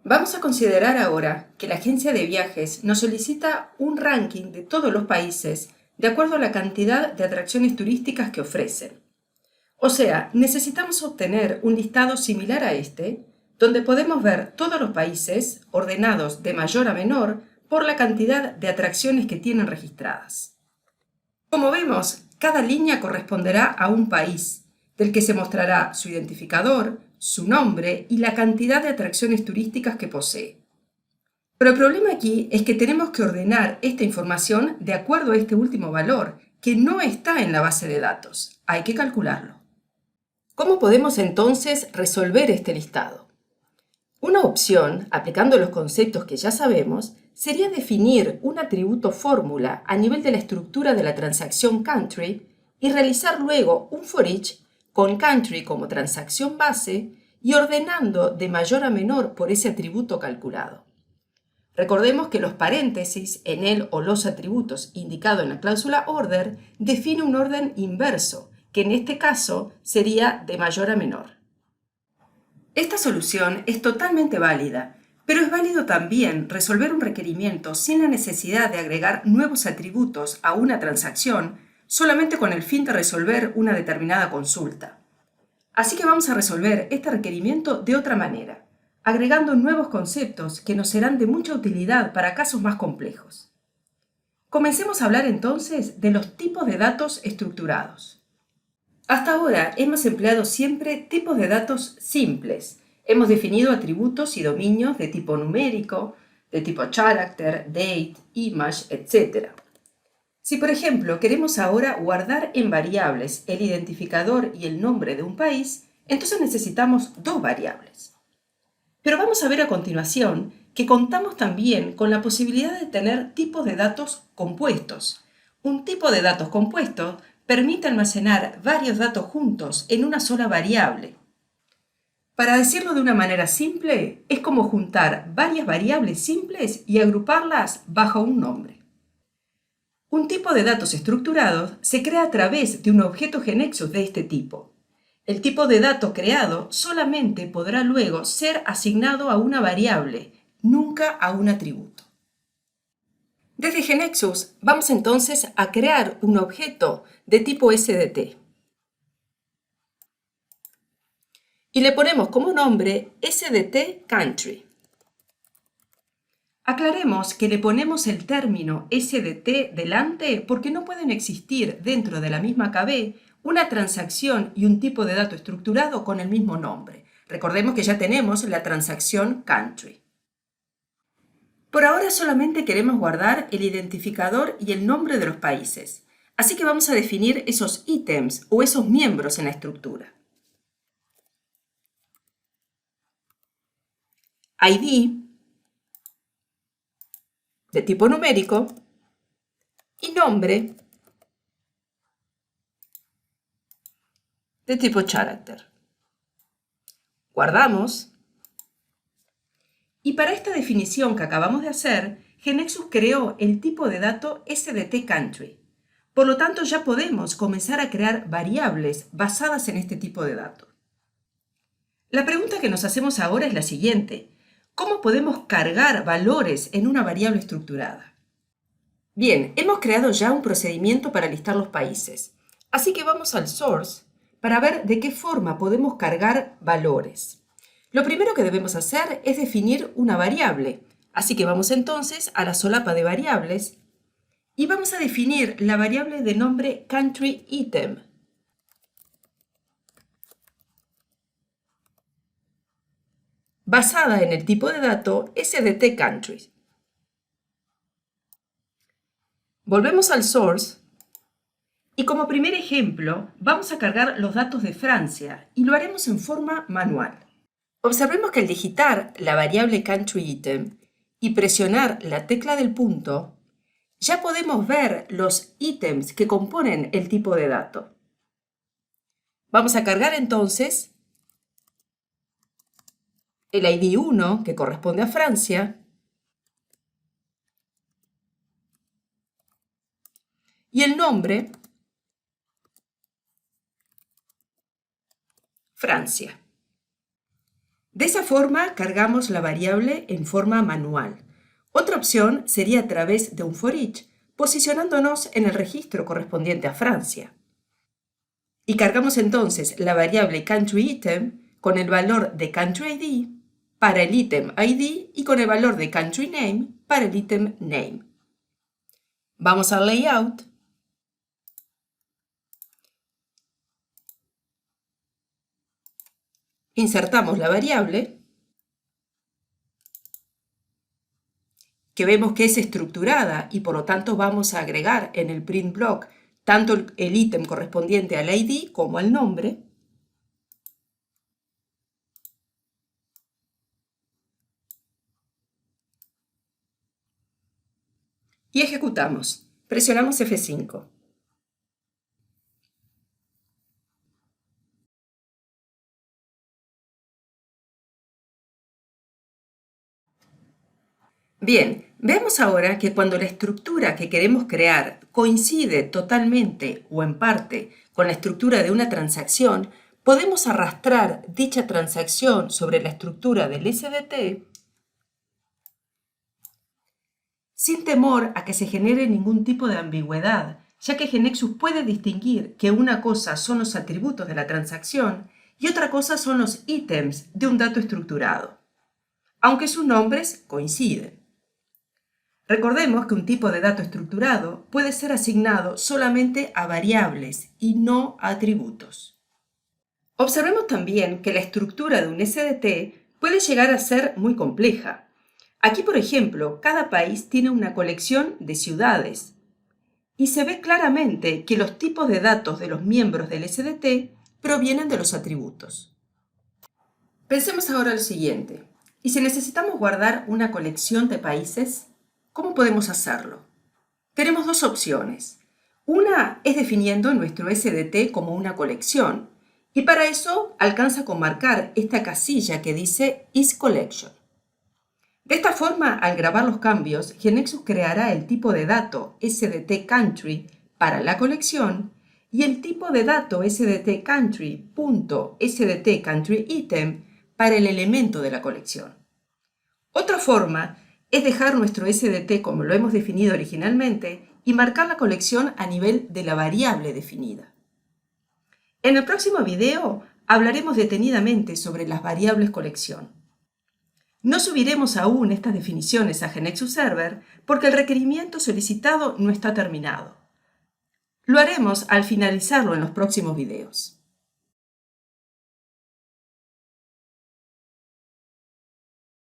Vamos a considerar ahora que la agencia de viajes nos solicita un ranking de todos los países de acuerdo a la cantidad de atracciones turísticas que ofrecen. O sea, necesitamos obtener un listado similar a este, donde podemos ver todos los países ordenados de mayor a menor por la cantidad de atracciones que tienen registradas. Como vemos, cada línea corresponderá a un país, del que se mostrará su identificador, su nombre y la cantidad de atracciones turísticas que posee. Pero el problema aquí es que tenemos que ordenar esta información de acuerdo a este último valor, que no está en la base de datos. Hay que calcularlo. ¿Cómo podemos entonces resolver este listado? Una opción, aplicando los conceptos que ya sabemos, sería definir un atributo fórmula a nivel de la estructura de la transacción country y realizar luego un for each con country como transacción base y ordenando de mayor a menor por ese atributo calculado. Recordemos que los paréntesis en el o los atributos indicado en la cláusula order define un orden inverso, que en este caso sería de mayor a menor. Esta solución es totalmente válida, pero es válido también resolver un requerimiento sin la necesidad de agregar nuevos atributos a una transacción solamente con el fin de resolver una determinada consulta. Así que vamos a resolver este requerimiento de otra manera, agregando nuevos conceptos que nos serán de mucha utilidad para casos más complejos. Comencemos a hablar entonces de los tipos de datos estructurados. Hasta ahora hemos empleado siempre tipos de datos simples. Hemos definido atributos y dominios de tipo numérico, de tipo character, date, image, etc. Si, por ejemplo, queremos ahora guardar en variables el identificador y el nombre de un país, entonces necesitamos dos variables. Pero vamos a ver a continuación que contamos también con la posibilidad de tener tipos de datos compuestos. Un tipo de datos compuesto permite almacenar varios datos juntos en una sola variable. Para decirlo de una manera simple, es como juntar varias variables simples y agruparlas bajo un nombre. Un tipo de datos estructurados se crea a través de un objeto GeneXus de este tipo. El tipo de dato creado solamente podrá luego ser asignado a una variable, nunca a un atributo. Desde GeneXus vamos entonces a crear un objeto de tipo SDT. Y le ponemos como nombre SDT Country. Aclaremos que le ponemos el término SDT delante porque no pueden existir dentro de la misma KB una transacción y un tipo de dato estructurado con el mismo nombre. Recordemos que ya tenemos la transacción country. Por ahora solamente queremos guardar el identificador y el nombre de los países, así que vamos a definir esos ítems o esos miembros en la estructura. ID de tipo numérico y nombre de tipo character. Guardamos. Y para esta definición que acabamos de hacer, GeneXus creó el tipo de dato SDT Country. Por lo tanto, ya podemos comenzar a crear variables basadas en este tipo de dato. La pregunta que nos hacemos ahora es la siguiente. ¿Cómo podemos cargar valores en una variable estructurada? Bien, hemos creado ya un procedimiento para listar los países. Así que vamos al source para ver de qué forma podemos cargar valores. Lo primero que debemos hacer es definir una variable. Así que vamos entonces a la solapa de variables y vamos a definir la variable de nombre country_item. Basada en el tipo de dato SDT country. Volvemos al source y como primer ejemplo vamos a cargar los datos de Francia y lo haremos en forma manual. Observemos que al digitar la variable country_item y presionar la tecla del punto, ya podemos ver los ítems que componen el tipo de dato. Vamos a cargar entonces el ID 1, que corresponde a Francia, y el nombre, Francia. De esa forma cargamos la variable en forma manual. Otra opción sería a través de un for each, posicionándonos en el registro correspondiente a Francia. Y cargamos entonces la variable country_item con el valor de country ID para el ítem ID y con el valor de country name para el ítem name. Vamos al layout. Insertamos la variable, que vemos que es estructurada y por lo tanto vamos a agregar en el print block tanto el ítem correspondiente al ID como al nombre. Y ejecutamos. Presionamos F5. Bien, veamos ahora que cuando la estructura que queremos crear coincide totalmente o en parte con la estructura de una transacción, podemos arrastrar dicha transacción sobre la estructura del SDT sin temor a que se genere ningún tipo de ambigüedad, ya que GeneXus puede distinguir que una cosa son los atributos de la transacción y otra cosa son los ítems de un dato estructurado, aunque sus nombres coinciden. Recordemos que un tipo de dato estructurado puede ser asignado solamente a variables y no a atributos. Observemos también que la estructura de un SDT puede llegar a ser muy compleja. Aquí, por ejemplo, cada país tiene una colección de ciudades y se ve claramente que los tipos de datos de los miembros del SDT provienen de los atributos. Pensemos ahora lo siguiente. ¿Y si necesitamos guardar una colección de países? ¿Cómo podemos hacerlo? Tenemos dos opciones. Una es definiendo nuestro SDT como una colección, y para eso alcanza con marcar esta casilla que dice isCollection. De esta forma, al grabar los cambios, GeneXus creará el tipo de dato SDT Country para la colección y el tipo de dato SDT Country.SDT Country Item para el elemento de la colección. Otra forma es dejar nuestro SDT como lo hemos definido originalmente y marcar la colección a nivel de la variable definida. En el próximo video hablaremos detenidamente sobre las variables colección. No subiremos aún estas definiciones a GeneXus Server porque el requerimiento solicitado no está terminado. Lo haremos al finalizarlo en los próximos videos.